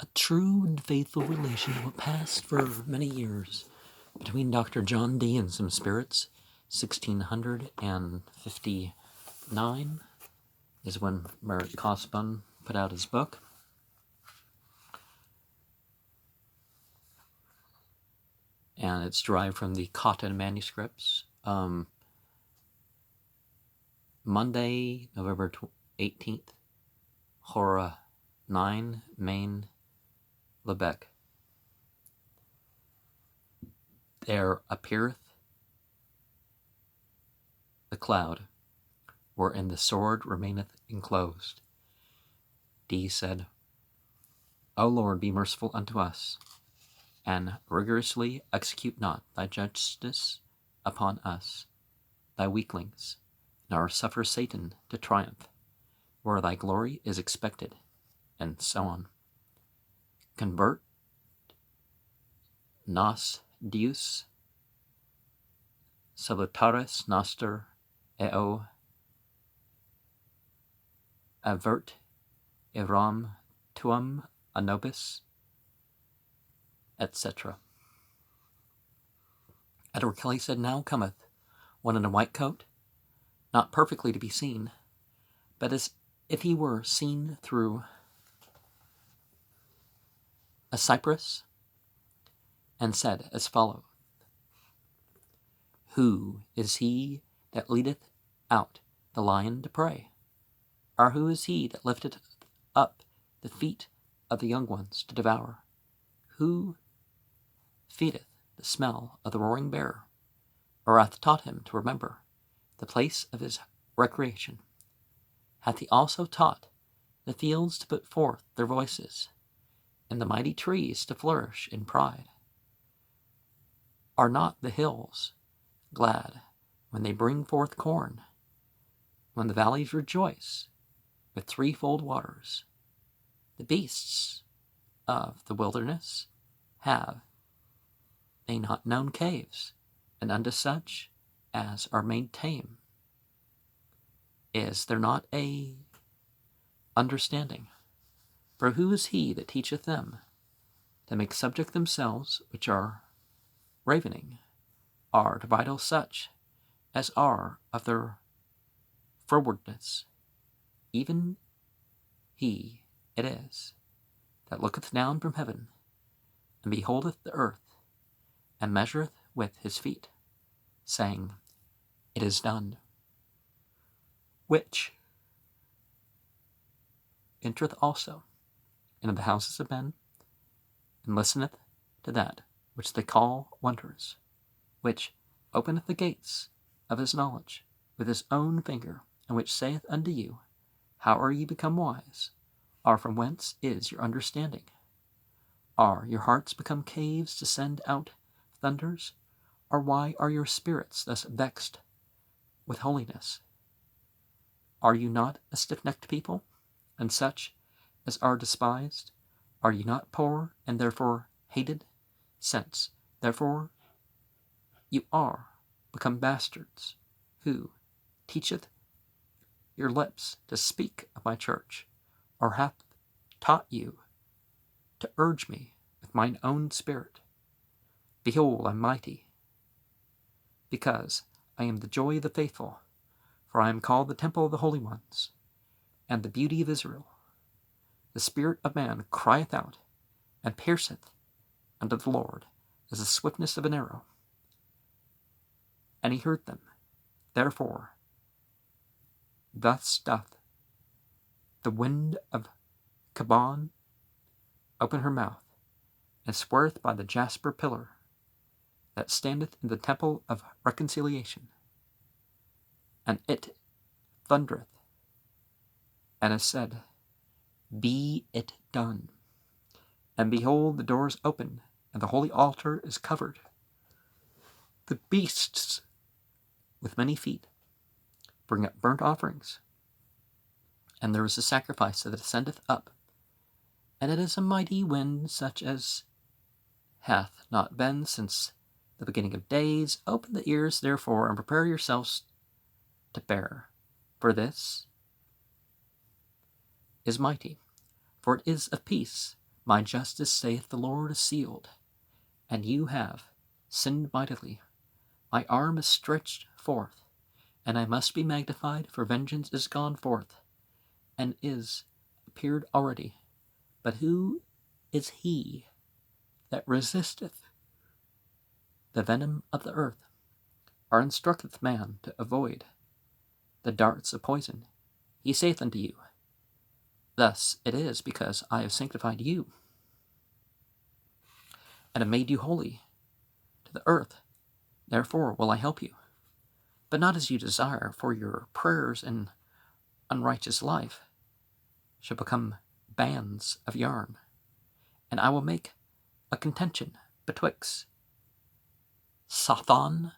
A true and faithful relation passed for many years between Dr. John Dee and some spirits. 1659 is when Meric Casaubon put out his book. And it's derived from the Cotton manuscripts. Monday, November 18th, Hora 9, Maine, Lebec. There appeareth the cloud, wherein the sword remaineth enclosed. Dee said, O Lord, be merciful unto us, and rigorously execute not thy justice upon us, thy weaklings, nor suffer Satan to triumph, where thy glory is expected, and so on. Convert nos Deus salutaris noster eo avert eram tuum a nobis, etc. Edward Kelly said, Now cometh one in a white coat, not perfectly to be seen, but as if he were seen through a cypress, and said as followeth, Who is he that leadeth out the lion to prey? Or who is he that lifteth up the feet of the young ones to devour? Who feedeth the smell of the roaring bear, or hath taught him to remember the place of his recreation? Hath he also taught the fields to put forth their voices, and the mighty trees to flourish in pride? Are not the hills glad when they bring forth corn, when the valleys rejoice with threefold waters? The beasts of the wilderness have they not known caves, and unto such as are made tame? Is there not a understanding? For who is he that teacheth them to make subject themselves which are ravening, are to bridle such as are of their frowardness? Even he it is that looketh down from heaven, and beholdeth the earth, and measureth with his feet, saying, It is done. Which entereth also into the houses of men, and listeneth to that which they call wonders, which openeth the gates of his knowledge with his own finger, and which saith unto you, How are ye become wise? Or from whence is your understanding? Are your hearts become caves to send out thunders? Or why are your spirits thus vexed with holiness? Are you not a stiff-necked people, and such as are despised? Are ye not poor, and therefore hated? Since, therefore, you are become bastards, who teacheth your lips to speak of my church, or hath taught you to urge me with mine own spirit? Behold, I am mighty, because I am the joy of the faithful, for I am called the temple of the holy ones, and the beauty of Israel. The spirit of man crieth out, and pierceth unto the Lord as the swiftness of an arrow. And he heard them. Therefore, thus doth the wind of Casaubon open her mouth, and sweareth by the jasper pillar that standeth in the temple of reconciliation. And it thundereth, and is said, Be it done. And behold, the doors open, and the holy altar is covered. The beasts with many feet bring up burnt offerings, and there is a sacrifice that ascendeth up, and it is a mighty wind such as hath not been since the beginning of days. Open the ears, therefore, and prepare yourselves to bear, for this is mighty, for it is of peace, My justice, saith the Lord, is sealed, and you have sinned mightily. My arm is stretched forth, and I must be magnified, for vengeance is gone forth, and is appeared already. But who is he that resisteth the venom of the earth, or instructeth man to avoid the darts of poison? He saith unto you, Thus it is because I have sanctified you, and have made you holy to the earth. Therefore will I help you, but not as you desire, for your prayers and unrighteous life shall become bands of yarn, and I will make a contention betwixt Satan,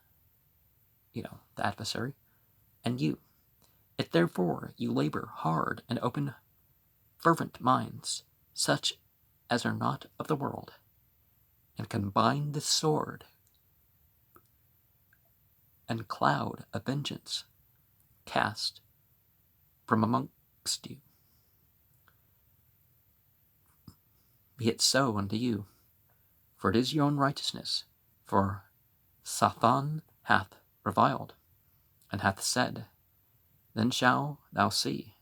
the adversary, and you. If therefore you labor hard and open fervent minds, such as are not of the world, and combine the sword and cloud of vengeance cast from amongst you, be it so unto you, for it is your own righteousness. For Satan hath reviled, and hath said, Then shalt thou see.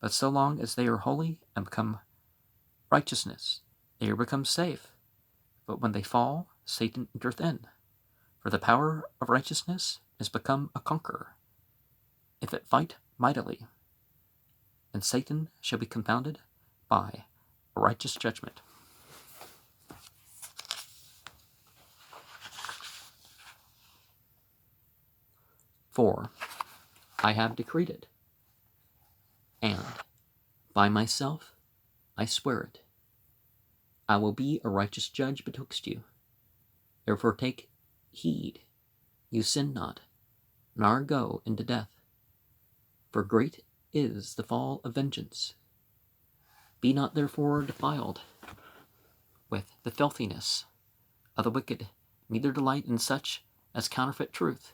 But so long as they are holy and become righteousness, they are become safe. But when they fall, Satan entereth in. For the power of righteousness is become a conqueror, if it fight mightily. And Satan shall be confounded by a righteous judgment. For I have decreed it, and by myself I swear it. I will be a righteous judge betwixt you. Therefore take heed, you sin not, nor go into death. For great is the fall of vengeance. Be not therefore defiled with the filthiness of the wicked, neither delight in such as counterfeit truth.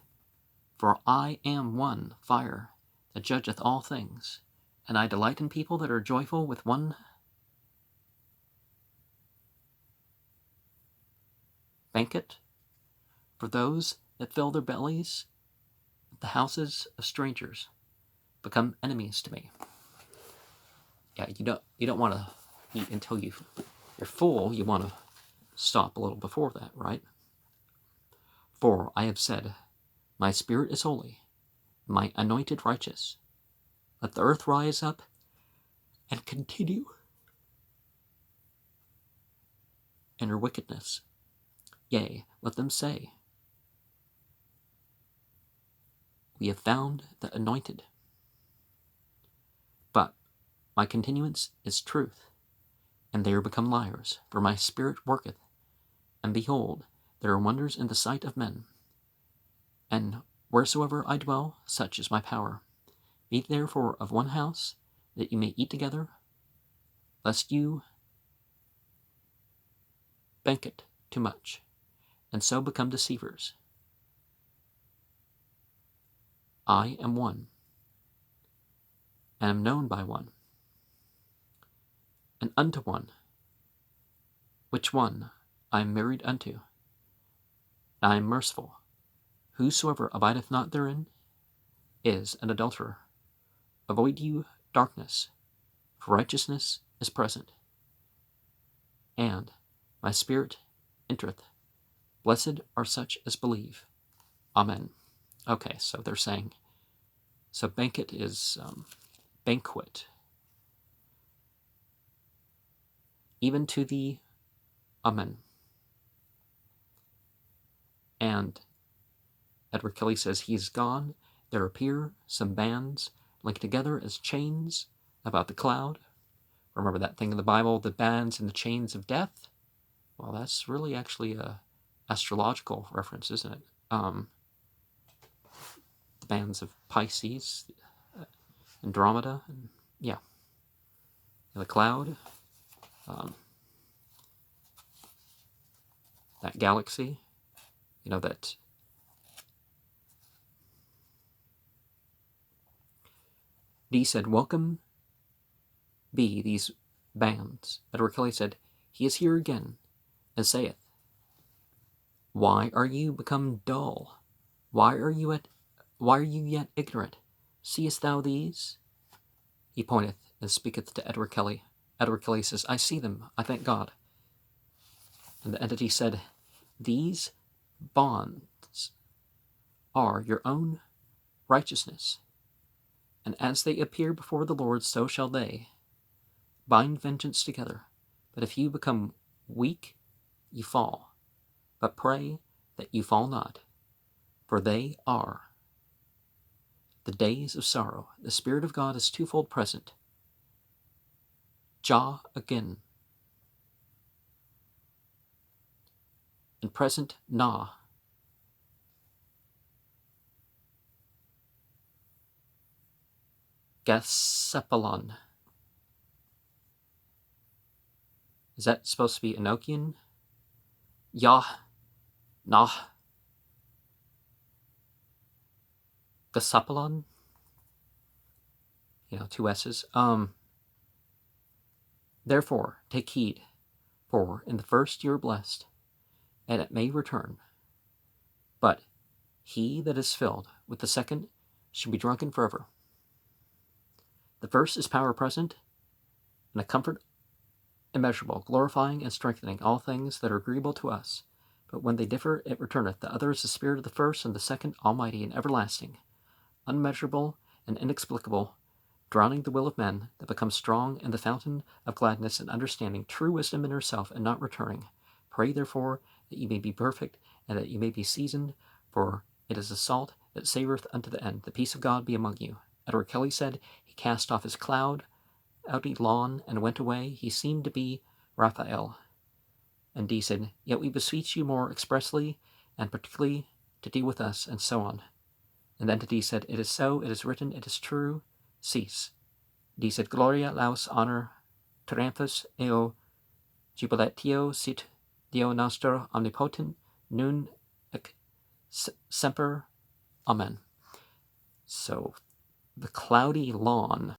For I am one fire that judgeth all things, and I delight in people that are joyful with one banquet, for those that fill their bellies at the houses of strangers become enemies to me. Yeah, you don't want to eat until you're full. You want to stop a little before that, right? For I have said, My spirit is holy, my anointed righteous. Let the earth rise up and continue in her wickedness. Yea, let them say, We have found the anointed. But my continuance is truth, and they are become liars. For my spirit worketh, and behold, there are wonders in the sight of men. And wheresoever I dwell, such is my power. Be therefore of one house, that you may eat together, lest you banquet too much, and so become deceivers. I am one, and am known by one, and unto one, which one I am married unto. I am merciful. Whosoever abideth not therein is an adulterer. Avoid you darkness, for righteousness is present, and my spirit entereth. Blessed are such as believe. Amen. Okay, so they're saying, so banquet is banquet. Even to the Amen. And Edward Kelly says, He is gone. There appear some bands linked together as chains about the cloud. Remember that thing in the Bible, the bands and the chains of death? Well, that's really actually a astrological reference, isn't it? The bands of Pisces, Andromeda, and the cloud, that galaxy, that Dee said, welcome be these bands. Edward Kelly said, he is here again, and saith, Why are you become dull? Why are you yet ignorant? Seest thou these? He pointeth and speaketh to Edward Kelly. Edward Kelly says, I see them, I thank God. And the entity said, These bonds are your own righteousness, and as they appear before the Lord, so shall they bind vengeance together. But if you become weak, you fall. But pray that you fall not, for they are the days of sorrow. The Spirit of God is twofold present. Jah again, and present Na. Gasepalon. Is that supposed to be Enochian? Yah, Nah. Gasepalon? Two S's. Therefore, take heed, for in the first you are blessed, and it may return. But he that is filled with the second should be drunken forever. The first is power present, and a comfort immeasurable, glorifying and strengthening all things that are agreeable to us. But when they differ, it returneth. The other is the spirit of the first, and the second almighty and everlasting, unmeasurable and inexplicable, drowning the will of men, that becomes strong in the fountain of gladness and understanding, true wisdom in herself, and not returning. Pray therefore that ye may be perfect, and that ye may be seasoned, for it is a salt that savoreth unto the end. The peace of God be among you. Edward Kelly said, he cast off his cloudy lawn and went away. He seemed to be Raphael. And D said, Yet we beseech you more expressly and particularly to deal with us, and so on. And then to D said, It is so, it is written, it is true, cease. D said, Gloria, laus, honor, triumphus, eo jubilatio sit Deo noster omnipotent, nun et semper. Amen. So, the cloudy lawn